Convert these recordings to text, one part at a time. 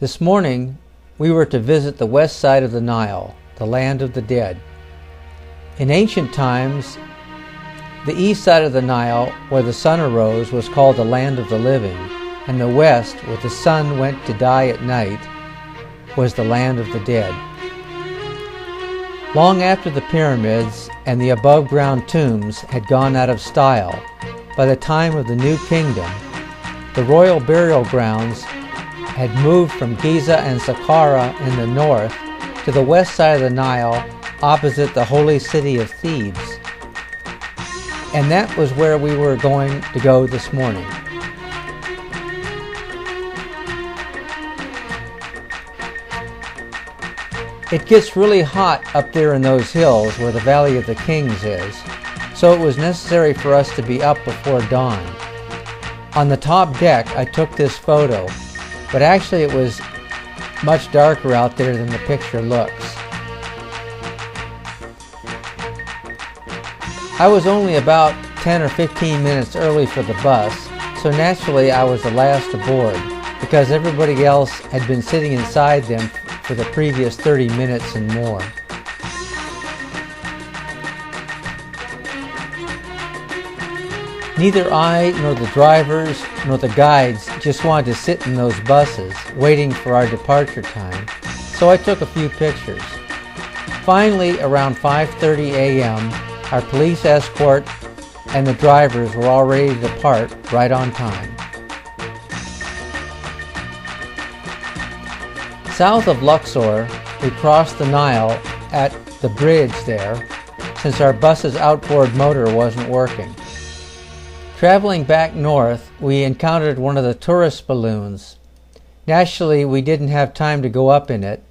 This morning, we were to visit the west side of the Nile, the land of the dead. In ancient times, the east side of the Nile, where the sun arose, was called the land of the living, and the west, where the sun went to die at night, was the land of the dead. Long after the pyramids and the above-ground tombs had gone out of style, by the time of the New Kingdom, the royal burial grounds had moved from Giza and Saqqara in the north to the west side of the Nile, opposite the holy city of Thebes. And that was where we were going to go this morning. It gets really hot up there in those hills where the Valley of the Kings is, so it was necessary for us to be up before dawn. On the top deck I took this photo, but actually it was much darker out there than the picture looks. I was only about 10 or 15 minutes early for the bus, so naturally I was the last aboard, because everybody else had been sitting inside them for the previous 30 minutes and more. Neither I nor the drivers nor the guides just wanted to sit in those buses waiting for our departure time, so I took a few pictures. Finally, around 5:30 a.m., our police escort and the drivers were all ready to depart right on time. South of Luxor, we crossed the Nile at the bridge there, since our bus's outboard motor wasn't working. Traveling back north, we encountered one of the tourist balloons. Naturally, we didn't have time to go up in it,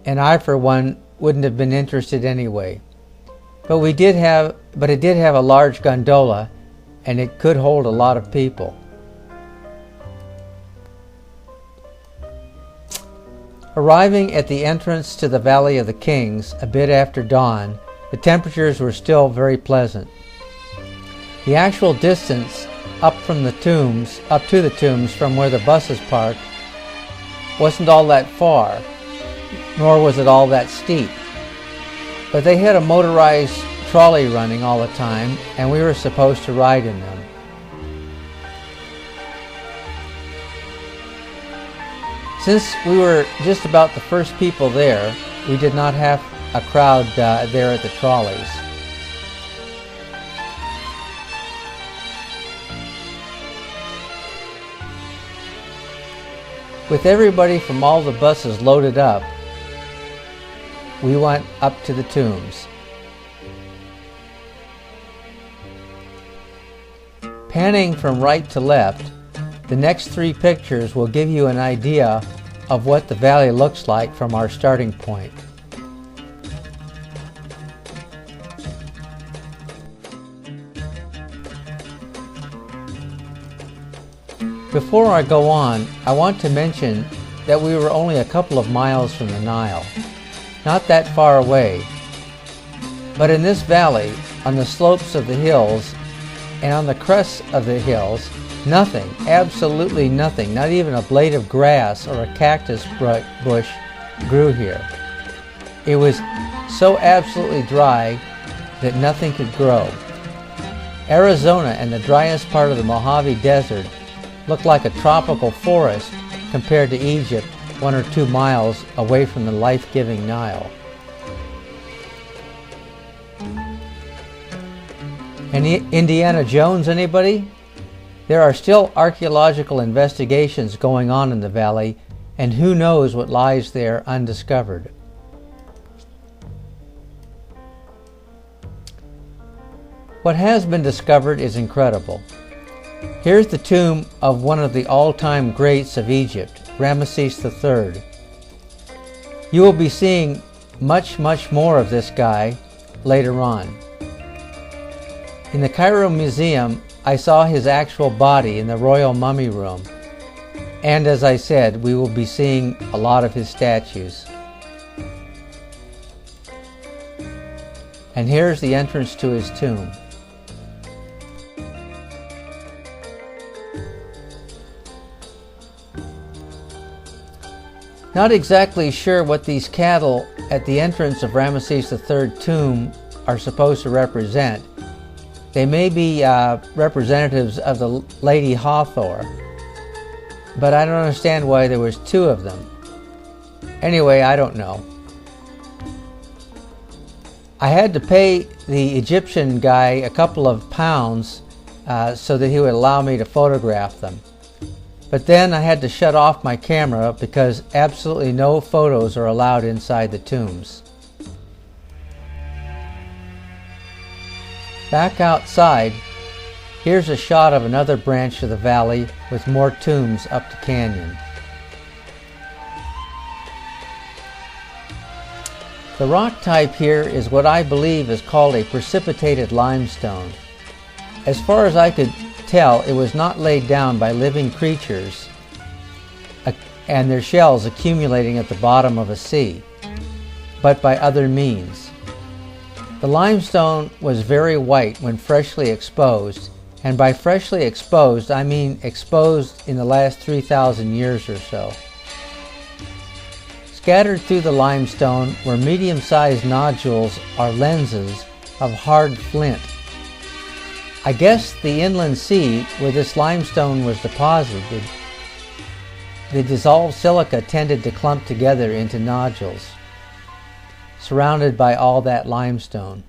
and I, for one, wouldn't have been interested anyway. But it did have a large gondola, and it could hold a lot of people. Arriving at the entrance to the Valley of the Kings a bit after dawn, the temperatures were still very pleasant. The actual distance up to the tombs from where the buses parked wasn't all that far, nor was it all that steep. But they had a motorized trolley running all the time, and we were supposed to ride in them. Since we were just about the first people there, we did not have a crowd there at the trolleys. With everybody from all the buses loaded up, we went up to the tombs. Panning from right to left, the next three pictures will give you an idea of what the valley looks like from our starting point. Before I go on, I want to mention that we were only a couple of miles from the Nile, not that far away. But in this valley, on the slopes of the hills and on the crests of the hills, nothing, absolutely nothing, not even a blade of grass or a cactus bush grew here. It was so absolutely dry that nothing could grow. Arizona and the driest part of the Mojave Desert looked like a tropical forest compared to Egypt, 1 or 2 miles away from the life-giving Nile. Any Indiana Jones, anybody? There are still archaeological investigations going on in the valley, and who knows what lies there undiscovered. What has been discovered is incredible. Here's the tomb of one of the all-time greats of Egypt, Ramesses III. You will be seeing much more of this guy later on. In the Cairo Museum, I saw his actual body in the Royal Mummy Room, and as I said, we will be seeing a lot of his statues. And here's the entrance to his tomb. Not exactly sure what these cattle at the entrance of Ramesses III's tomb are supposed to represent. They may be representatives of the Lady Hathor, but I don't understand why there was two of them. Anyway, I don't know. I had to pay the Egyptian guy a couple of pounds so that he would allow me to photograph them. But then I had to shut off my camera because absolutely no photos are allowed inside the tombs. Back outside, here's a shot of another branch of the valley with more tombs up the canyon. The rock type here is what I believe is called a precipitated limestone. As far as I could tell, it was not laid down by living creatures and their shells accumulating at the bottom of a sea, but by other means. The limestone was very white when freshly exposed, and by freshly exposed I mean exposed in the last 3,000 years or so. Scattered through the limestone were medium-sized nodules or lenses of hard flint. I guess the inland sea where this limestone was deposited, the dissolved silica tended to clump together into nodules, surrounded by all that limestone.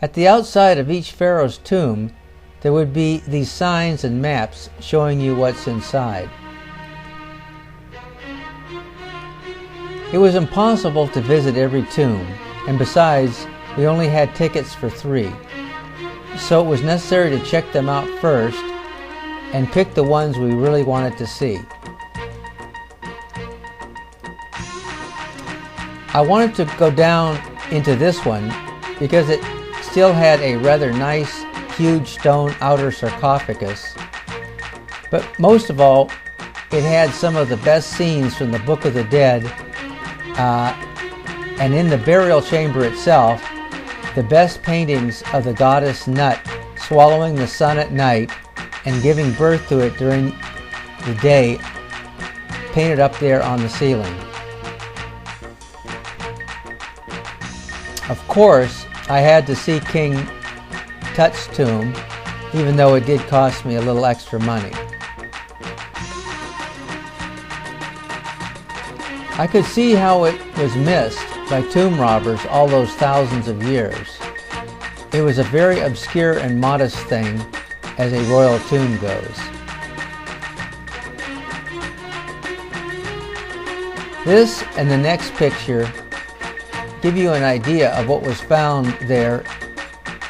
At the outside of each pharaoh's tomb, there would be these signs and maps showing you what's inside. It was impossible to visit every tomb, and besides, we only had tickets for 3. So it was necessary to check them out first and pick the ones we really wanted to see. I wanted to go down into this one because it still had a rather nice, huge stone outer sarcophagus. But most of all, it had some of the best scenes from the Book of the Dead, and in the burial chamber itself, the best paintings of the goddess Nut swallowing the sun at night and giving birth to it during the day, painted up there on the ceiling. Of course, I had to see King Tut's tomb, even though it did cost me a little extra money. I could see how it was missed by tomb robbers all those thousands of years. It was a very obscure and modest thing as a royal tomb goes. This and the next picture give you an idea of what was found there,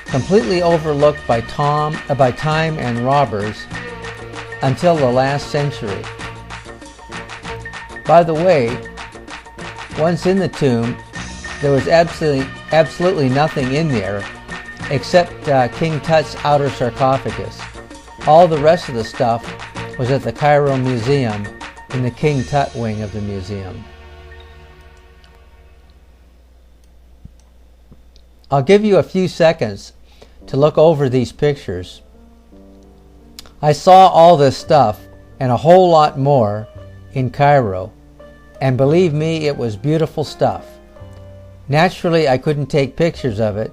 completely overlooked by time and robbers until the last century. By the way, once in the tomb, there was absolutely nothing in there except King Tut's outer sarcophagus. All the rest of the stuff was at the Cairo Museum in the King Tut wing of the museum. I'll give you a few seconds to look over these pictures. I saw all this stuff and a whole lot more in Cairo, and believe me, it was beautiful stuff. Naturally, I couldn't take pictures of it,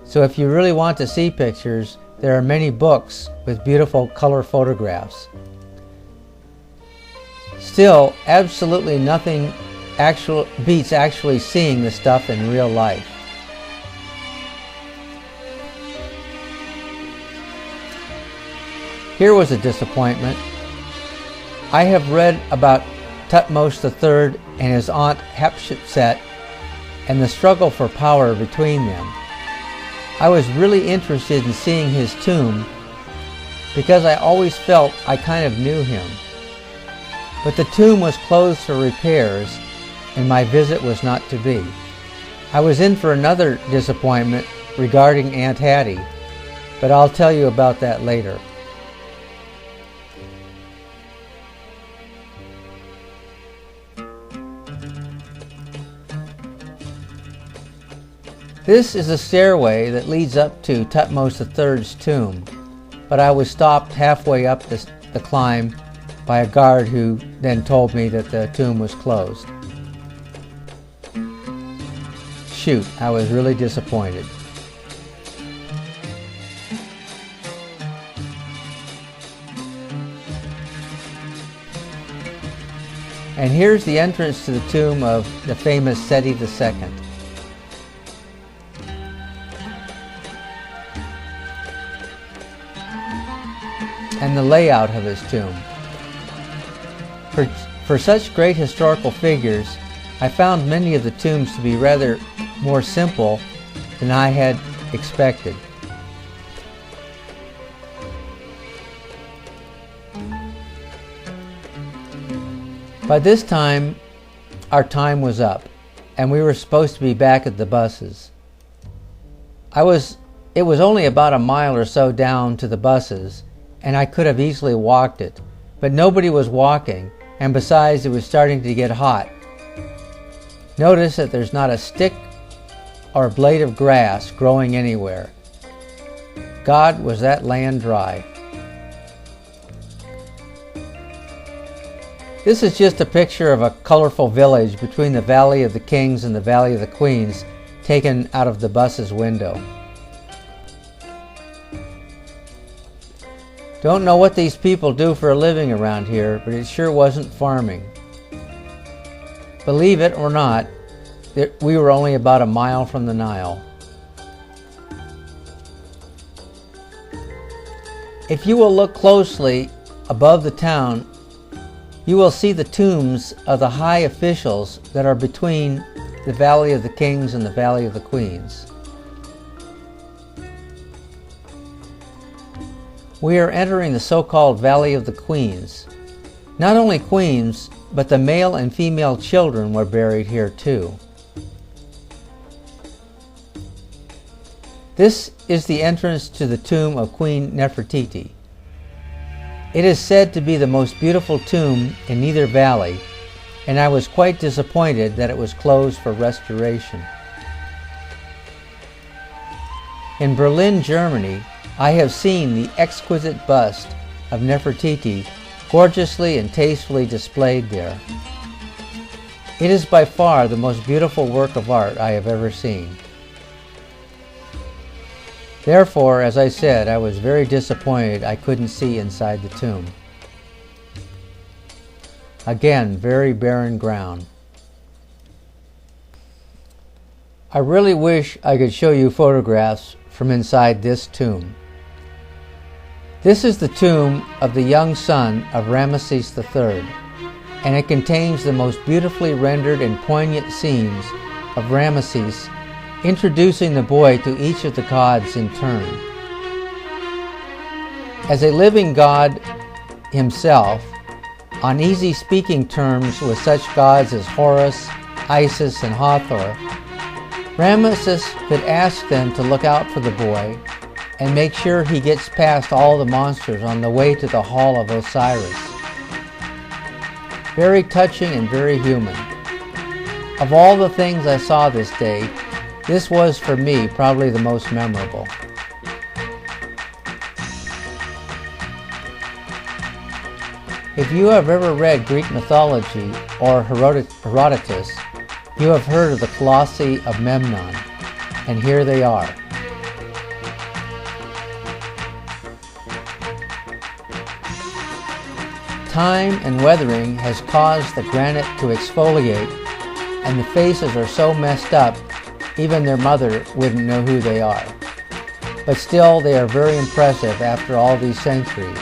so if you really want to see pictures, there are many books with beautiful color photographs. Still, absolutely nothing beats actually seeing the stuff in real life. Here was a disappointment. I have read about Thutmose III and his aunt Hatshepsut and the struggle for power between them. I was really interested in seeing his tomb because I always felt I kind of knew him. But the tomb was closed for repairs and my visit was not to be. I was in for another disappointment regarding Aunt Hattie, but I'll tell you about that later. This is a stairway that leads up to Thutmose III's tomb, but I was stopped halfway up the climb by a guard who then told me that the tomb was closed. Shoot, I was really disappointed. And here's the entrance to the tomb of the famous Seti II. And the layout of his tomb. For such great historical figures, I found many of the tombs to be rather more simple than I had expected. By this time, our time was up, and we were supposed to be back at the buses. It was only about a mile or so down to the buses, and I could have easily walked it, but nobody was walking, and besides, it was starting to get hot. Notice that there's not a stick or a blade of grass growing anywhere. God, was that land dry. This is just a picture of a colorful village between the Valley of the Kings and the Valley of the Queens, taken out of the bus's window. Don't know what these people do for a living around here, but it sure wasn't farming. Believe it or not, we were only about a mile from the Nile. If you will look closely above the town, you will see the tombs of the high officials that are between the Valley of the Kings and the Valley of the Queens. We are entering the so-called Valley of the Queens. Not only queens, but the male and female children were buried here too. This is the entrance to the tomb of Queen Nefertiti. It is said to be the most beautiful tomb in either valley, and I was quite disappointed that it was closed for restoration. In Berlin, Germany, I have seen the exquisite bust of Nefertiti gorgeously and tastefully displayed there. It is by far the most beautiful work of art I have ever seen. Therefore, as I said, I was very disappointed I couldn't see inside the tomb. Again, very barren ground. I really wish I could show you photographs from inside this tomb. This is the tomb of the young son of Ramesses III, and it contains the most beautifully rendered and poignant scenes of Ramesses introducing the boy to each of the gods in turn. As a living god himself, on easy speaking terms with such gods as Horus, Isis, and Hathor, Ramesses could ask them to look out for the boy and make sure he gets past all the monsters on the way to the Hall of Osiris. Very touching and very human. Of all the things I saw this day, this was, for me, probably the most memorable. If you have ever read Greek mythology or Herodotus, you have heard of the Colossi of Memnon, and here they are. Time and weathering has caused the granite to exfoliate, and the faces are so messed up even their mother wouldn't know who they are. But still, they are very impressive after all these centuries.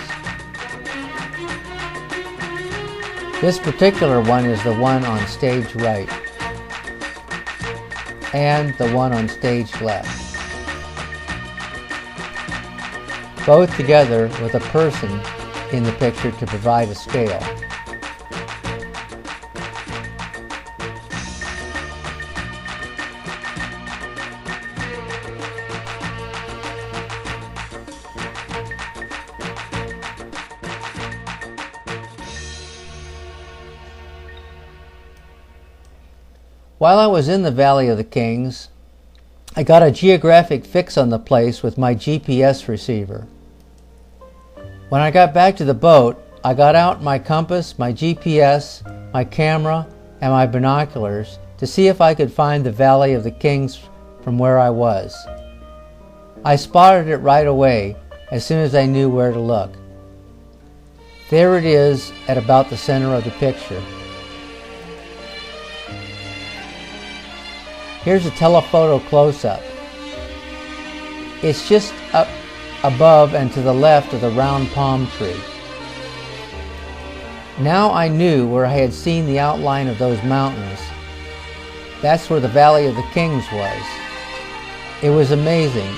This particular one is the one on stage right, and the one on stage left. Both together with a person in the picture to provide a scale. While I was in the Valley of the Kings, I got a geographic fix on the place with my GPS receiver. When I got back to the boat, I got out my compass, my GPS, my camera, and my binoculars to see if I could find the Valley of the Kings from where I was. I spotted it right away as soon as I knew where to look. There it is at about the center of the picture. Here's a telephoto close-up. It's just up above and to the left of the round palm tree. Now I knew where I had seen the outline of those mountains. That's where the Valley of the Kings was. It was amazing.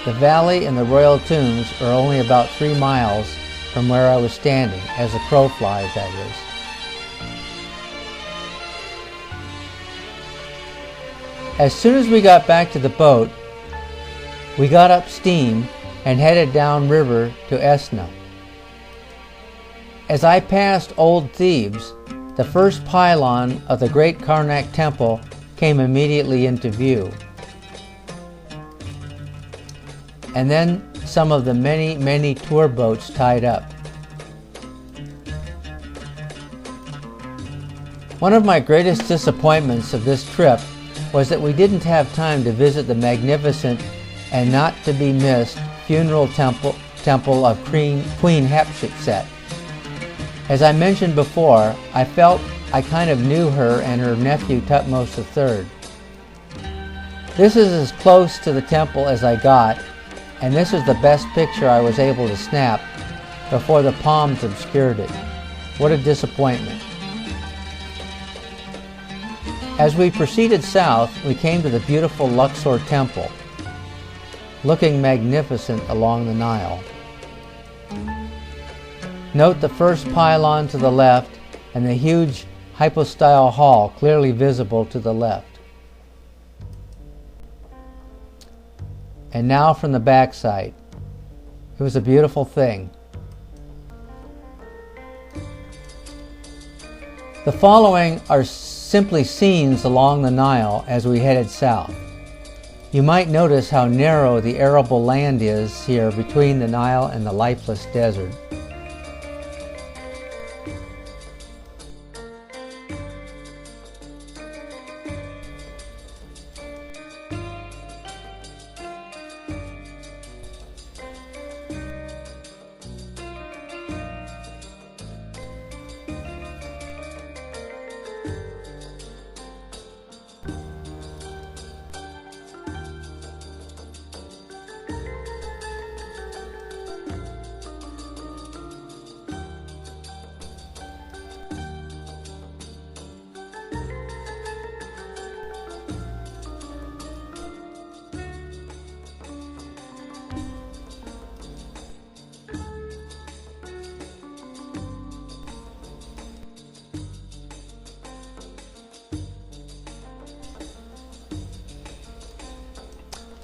The valley and the royal tombs are only about 3 miles from where I was standing, as the crow flies, that is. As soon as we got back to the boat, we got up steam and headed down river to Esna. As I passed Old Thebes, the first pylon of the great Karnak temple came immediately into view. And then some of the many tour boats tied up. One of my greatest disappointments of this trip was that we didn't have time to visit the magnificent and not to be missed funeral temple of Queen Hatshepsut. As I mentioned before, I felt I kind of knew her and her nephew Thutmose III. This is as close to the temple as I got, and this is the best picture I was able to snap before the palms obscured it. What a disappointment. As we proceeded south, we came to the beautiful Luxor Temple, looking magnificent along the Nile. Note the first pylon to the left and the huge hypostyle hall clearly visible to the left. And now from the backside. It was a beautiful thing. The following are simply scenes along the Nile as we headed south. You might notice how narrow the arable land is here between the Nile and the lifeless desert.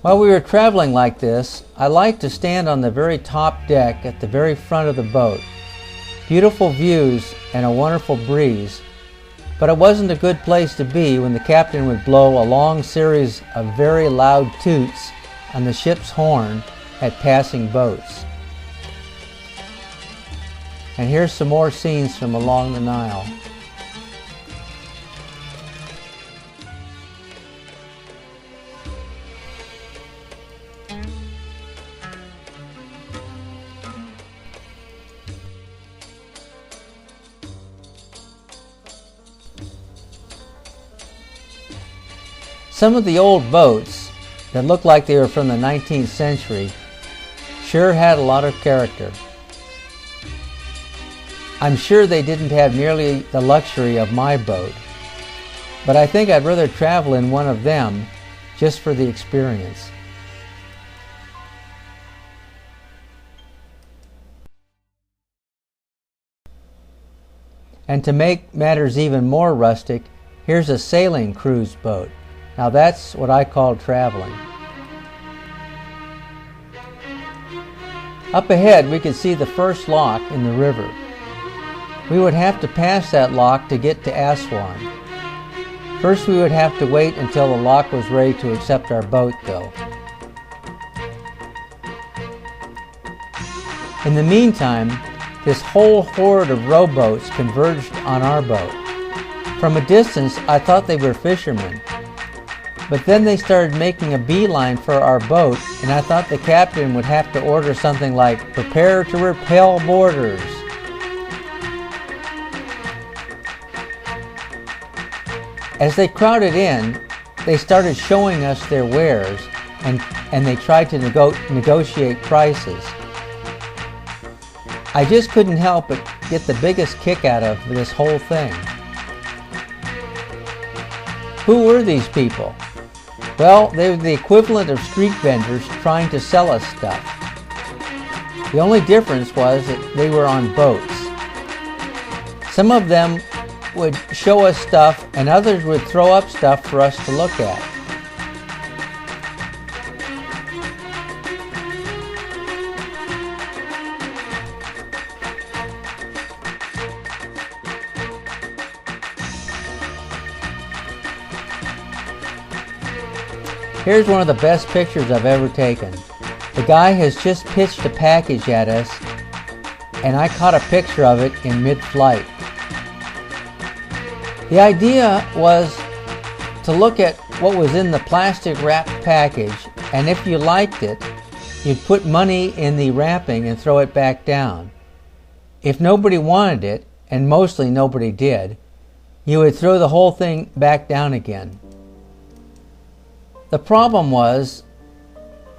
While we were traveling like this, I liked to stand on the very top deck at the very front of the boat. Beautiful views and a wonderful breeze, but it wasn't a good place to be when the captain would blow a long series of very loud toots on the ship's horn at passing boats. And here's some more scenes from along the Nile. Some of the old boats that looked like they were from the 19th century sure had a lot of character. I'm sure they didn't have nearly the luxury of my boat, but I think I'd rather travel in one of them just for the experience. And to make matters even more rustic, here's a sailing cruise boat. Now that's what I call traveling. Up ahead we could see the first lock in the river. We would have to pass that lock to get to Aswan. First we would have to wait until the lock was ready to accept our boat though. In the meantime, this whole horde of rowboats converged on our boat. From a distance, I thought they were fishermen. But then they started making a beeline for our boat, and I thought the captain would have to order something like, "Prepare to repel boarders." As they crowded in, they started showing us their wares, and they tried to negotiate prices. I just couldn't help but get the biggest kick out of this whole thing. Who were these people? Well, they were the equivalent of street vendors trying to sell us stuff. The only difference was that they were on boats. Some of them would show us stuff, and others would throw up stuff for us to look at. Here's one of the best pictures I've ever taken. The guy has just pitched a package at us, and I caught a picture of it in mid-flight. The idea was to look at what was in the plastic wrapped package, and if you liked it, you'd put money in the wrapping and throw it back down. If nobody wanted it, and mostly nobody did, you would throw the whole thing back down again. The problem was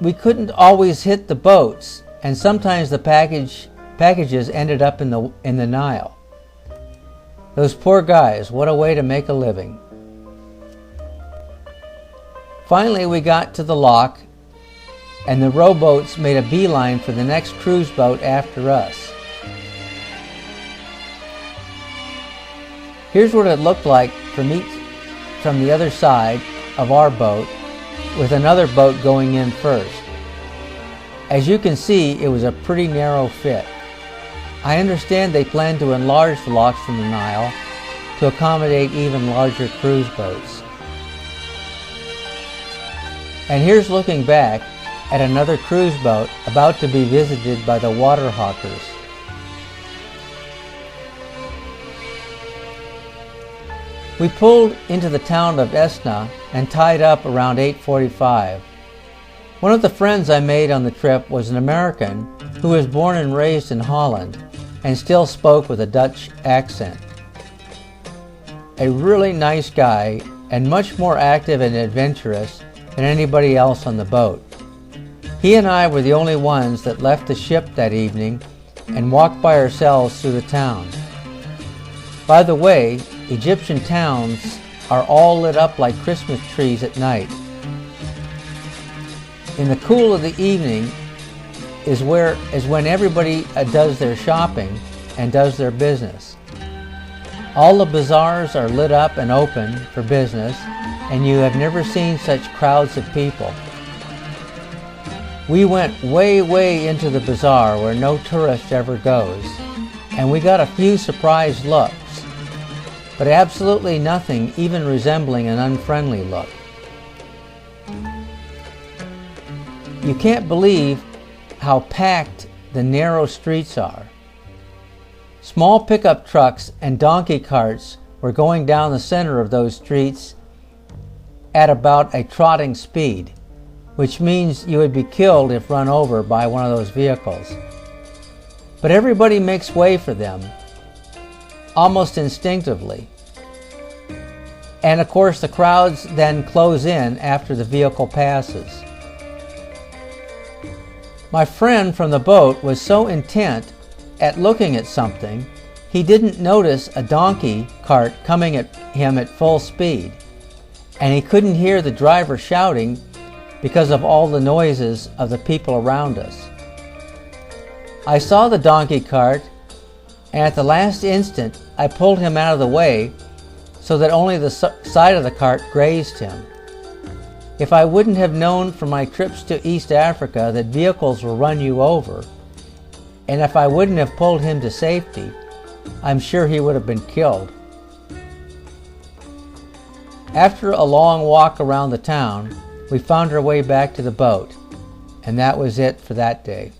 we couldn't always hit the boats, and sometimes the packages ended up in the Nile. Those poor guys, what a way to make a living. Finally, we got to the lock, and the rowboats made a beeline for the next cruise boat after us. Here's what it looked like from the other side of our boat, with another boat going in first. As you can see, it was a pretty narrow fit. I understand they plan to enlarge the locks from the Nile to accommodate even larger cruise boats. And here's looking back at another cruise boat about to be visited by the water hawkers. We pulled into the town of Esna and tied up around 8:45. One of the friends I made on the trip was an American who was born and raised in Holland and still spoke with a Dutch accent. A really nice guy and much more active and adventurous than anybody else on the boat. He and I were the only ones that left the ship that evening and walked by ourselves through the town. By the way, Egyptian towns are all lit up like Christmas trees at night. In the cool of the evening is when everybody does their shopping and does their business. All the bazaars are lit up and open for business, and you have never seen such crowds of people. We went way into the bazaar where no tourist ever goes, and we got a few surprised looks, but absolutely nothing even resembling an unfriendly look. You can't believe how packed the narrow streets are. Small pickup trucks and donkey carts were going down the center of those streets at about a trotting speed, which means you would be killed if run over by one of those vehicles. But everybody makes way for them, almost instinctively. And of course the crowds then close in after the vehicle passes. My friend from the boat was so intent at looking at something, he didn't notice a donkey cart coming at him at full speed, and he couldn't hear the driver shouting because of all the noises of the people around us. I saw the donkey cart, and at the last instant I pulled him out of the way so that only the side of the cart grazed him. If I wouldn't have known from my trips to East Africa that vehicles will run you over, and if I wouldn't have pulled him to safety, I'm sure he would have been killed. After a long walk around the town, we found our way back to the boat, and that was it for that day.